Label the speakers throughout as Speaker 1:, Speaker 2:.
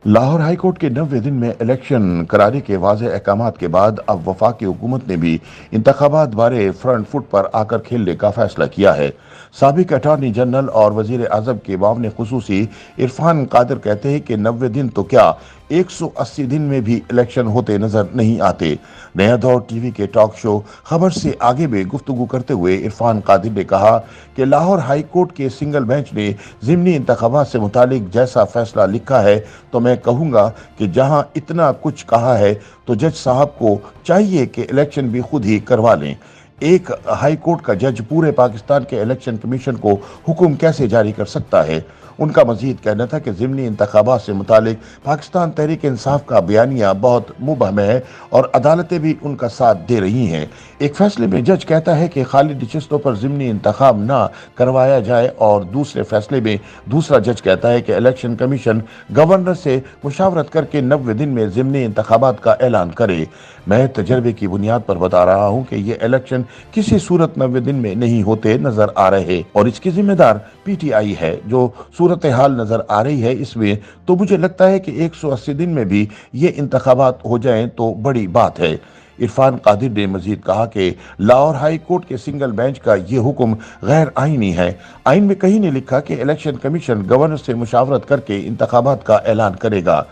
Speaker 1: Lahore high court के 90 दिन में इलेक्शन कराने के वाज़ेह अहकामात के बाद अब वफाकी हुकूमत ने भी इंतखाबात बारे फ्रंट फुट पर आकर खेलने का फैसला किया है। साबिक अटॉर्नी जनरल और वजीर आज़म के मामले खुसूसी इरफान कादिर कहते हैं कि 90 दिन तो क्या 180 दिन में भी इलेक्शन होते नजर नहीं आते। नया दौर टीवी के टॉक शो खबर से आगे में गुफ्तगू करते हुए इरफान कादिर ने कहा कि लाहौर हाई कोर्ट के सिंगल बेंच ने ज़िमनी इंतखाबात से मुतालिक जैसा फैसला लिखा है तो मैं कहूँगा कि जहाँ इतना कुछ कहा है तो जज साहब को चाहिए कि इलेक्शन भी खुद ही करवा लें। एक हाई कोर्ट का जज पूरे पाकिस्तान के इलेक्शन कमीशन को हुक्म कैसे जारी कर सकता है। उनका मजीद कहना था कि ज़िमनी इंतखाबात से मुतालिक पाकिस्तान तहरीक इंसाफ का बयानिया बहुत मुबहम है और अदालतें भी उनका साथ दे रही हैं। एक फैसले में जज कहता है कि खाली नशिस्तों पर ज़िमनी इंतखाब ना करवाया जाए और दूसरे फैसले में दूसरा जज कहता है कि इलेक्शन कमीशन गवर्नर से मुशावरत करके 90 दिन में ज़िमनी इंतखाबात का ऐलान करे। मैं तजर्बे की बुनियाद पर बता रहा हूँ कि ये इलेक्शन किसी सूरत 90 दिन में नहीं होते नजर आ रहे और इसकी जिम्मेदार पीटीआई है। जो सूरत हाल नजर आ रही है इसमें तो मुझे लगता है कि 180 दिन में भी ये इंतखाबात हो जाएं तो बड़ी बात है। इरफान कादिर ने मजीद कहा कि लाहौर हाई कोर्ट के सिंगल बेंच का ये हुक्म गैर आईनी है। आइन में कहीं नहीं लिखा कि इलेक्शन कमीशन गवर्नर से मुशावरत करके इंतखाबात का ऐलान करेगा।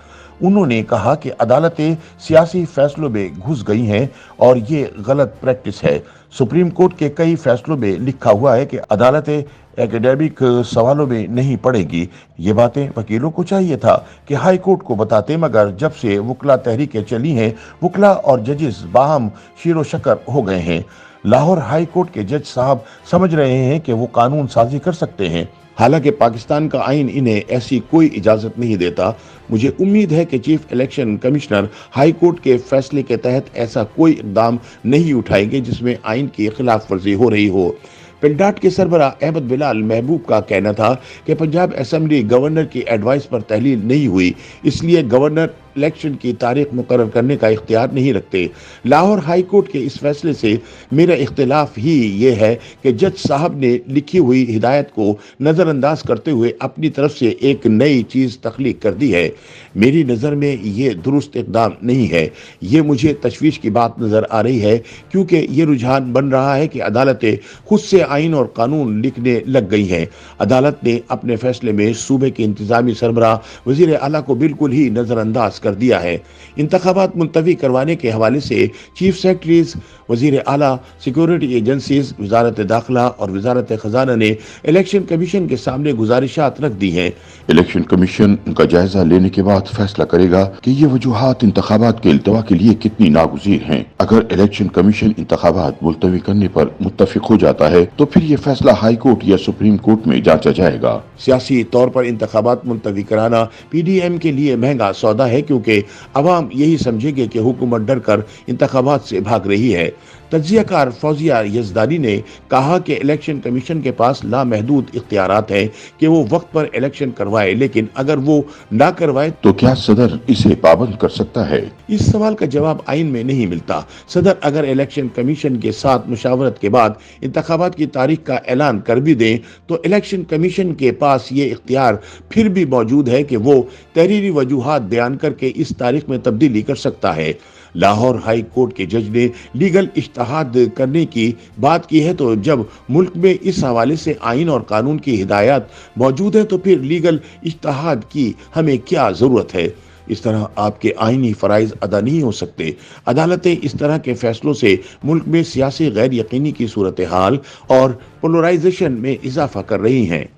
Speaker 1: उन्होंने कहा कि अदालतें सियासी फैसलों में घुस गई हैं और ये गलत प्रैक्टिस है। सुप्रीम कोर्ट के कई फैसलों में लिखा हुआ है कि अदालतें एकेडमिक सवालों में नहीं पड़ेगी। ये बातें वकीलों को चाहिए था कि हाई कोर्ट को बताते, मगर जब से वकला तहरीकें चली हैं वकला और जजेस बाहम शीरो शकर हो गए हैं। लाहौर हाई कोर्ट के जज साहब समझ रहे हैं कि वो कानून साजी कर सकते हैं, हालांकि पाकिस्तान का आइन इन्हें ऐसी कोई इजाजत नहीं देता। मुझे उम्मीद है कि chief election commissioner high court के फैसले के तहत ऐसा कोई इकदाम नहीं उठाएंगे जिसमें आइन की खिलाफ वर्जी हो रही हो। पिंडाट के सरबरा अहमद बिलाल महबूब का कहना था कि पंजाब असेंबली गवर्नर की एडवाइस पर तहलील नहीं हुई, इसलिए गवर्नर इलेक्शन की तारीख मुकर्रर करने का इख्तियार नहीं रखते। लाहौर हाई कोर्ट के इस फैसले से मेरा इख्तिलाफ ही ये है कि जज साहब ने लिखी हुई हिदायत को नज़रअंदाज करते हुए अपनी तरफ से एक नई चीज़ तख्लीक कर दी है। मेरी नज़र में ये दुरुस्त इक़दाम नहीं है। ये मुझे तशवीश की बात नज़र आ रही है क्योंकि ये रुझान बन रहा है कि अदालतें खुद से आइन और कानून लिखने लग गई हैं। अदालत ने अपने फैसले में सूबे के इंतजामी सरबराह वज़ीर आला को बिल्कुल ही नज़रअंदाज कर दिया है। इंतखाबात मुलतवी करवाने के हवाले से चीफ सेक्रेटरीज, वज़ीर आला, सिक्योरिटी एजेंसीज, वजारत दाखिला और वजारत खजाना ने इलेक्शन कमीशन के सामने गुजारिशात रख दी हैं। इलेक्शन कमीशन उनका जायजा लेने के बाद फैसला करेगा कि ये वजूहात इंतखाबात के इल्तवा के लिए कितनी नागुज़ीर हैं। अगर इलेक्शन कमीशन इंतखाबात मुलतवी करने पर मुत्तफिक हो जाता है तो फिर ये फैसला हाई कोर्ट या सुप्रीम कोर्ट में जांचा जाएगा। सियासी तौर पर इंतखाबात मुलतवी कराना पीडीएम के लिए महंगा सौदा है क्योंकि अवाम यही समझेंगे कि हुकूमत डर कर इंतखाबात से भाग रही है। तज्जियाकार फौजिया यजदानी ने कहा कि इलेक्शन कमीशन के पास लामहदूद इख्तियारात हैं कि वो वक्त पर इलेक्शन करवाए, लेकिन अगर वो ना करवाए तो क्या सदर इसे पाबंद कर सकता है? इस सवाल का जवाब आइन में नहीं मिलता। सदर अगर इलेक्शन कमीशन के साथ मुशावरत के बाद इंतखाबात की तारीख का ऐलान कर भी दें तो इलेक्शन कमीशन के पास ये इख्तियार फिर भी मौजूद है कि वो तहरीरी वजूहात बयान करके इस तारीख में तब्दीली कर सकता है। लाहौर हाई कोर्ट के जज ने लीगल इज्तिहाद करने की बात की है, तो जब मुल्क में इस हवाले से आइन और कानून की हिदायत मौजूद है तो फिर लीगल इज्तिहाद की हमें क्या ज़रूरत है? इस तरह आपके आइनी फ़राइज़ अदा नहीं हो सकते। अदालतें इस तरह के फैसलों से मुल्क में सियासी गैर यकीनी की सूरत हाल और पोलराइजेशन में इजाफा कर रही हैं।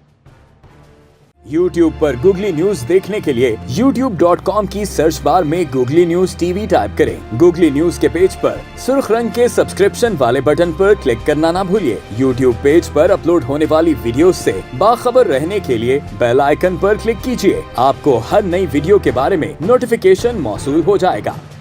Speaker 2: YouTube पर गूगली न्यूज देखने के लिए youtube.com की सर्च बार में गूगली न्यूज टीवी टाइप करें। गूगली न्यूज के पेज पर सुर्ख रंग के सब्सक्रिप्शन वाले बटन पर क्लिक करना ना भूलिए। YouTube पेज पर अपलोड होने वाली वीडियोस से बाखबर रहने के लिए बेल आइकन पर क्लिक कीजिए। आपको हर नई वीडियो के बारे में नोटिफिकेशन मौसूल हो जाएगा।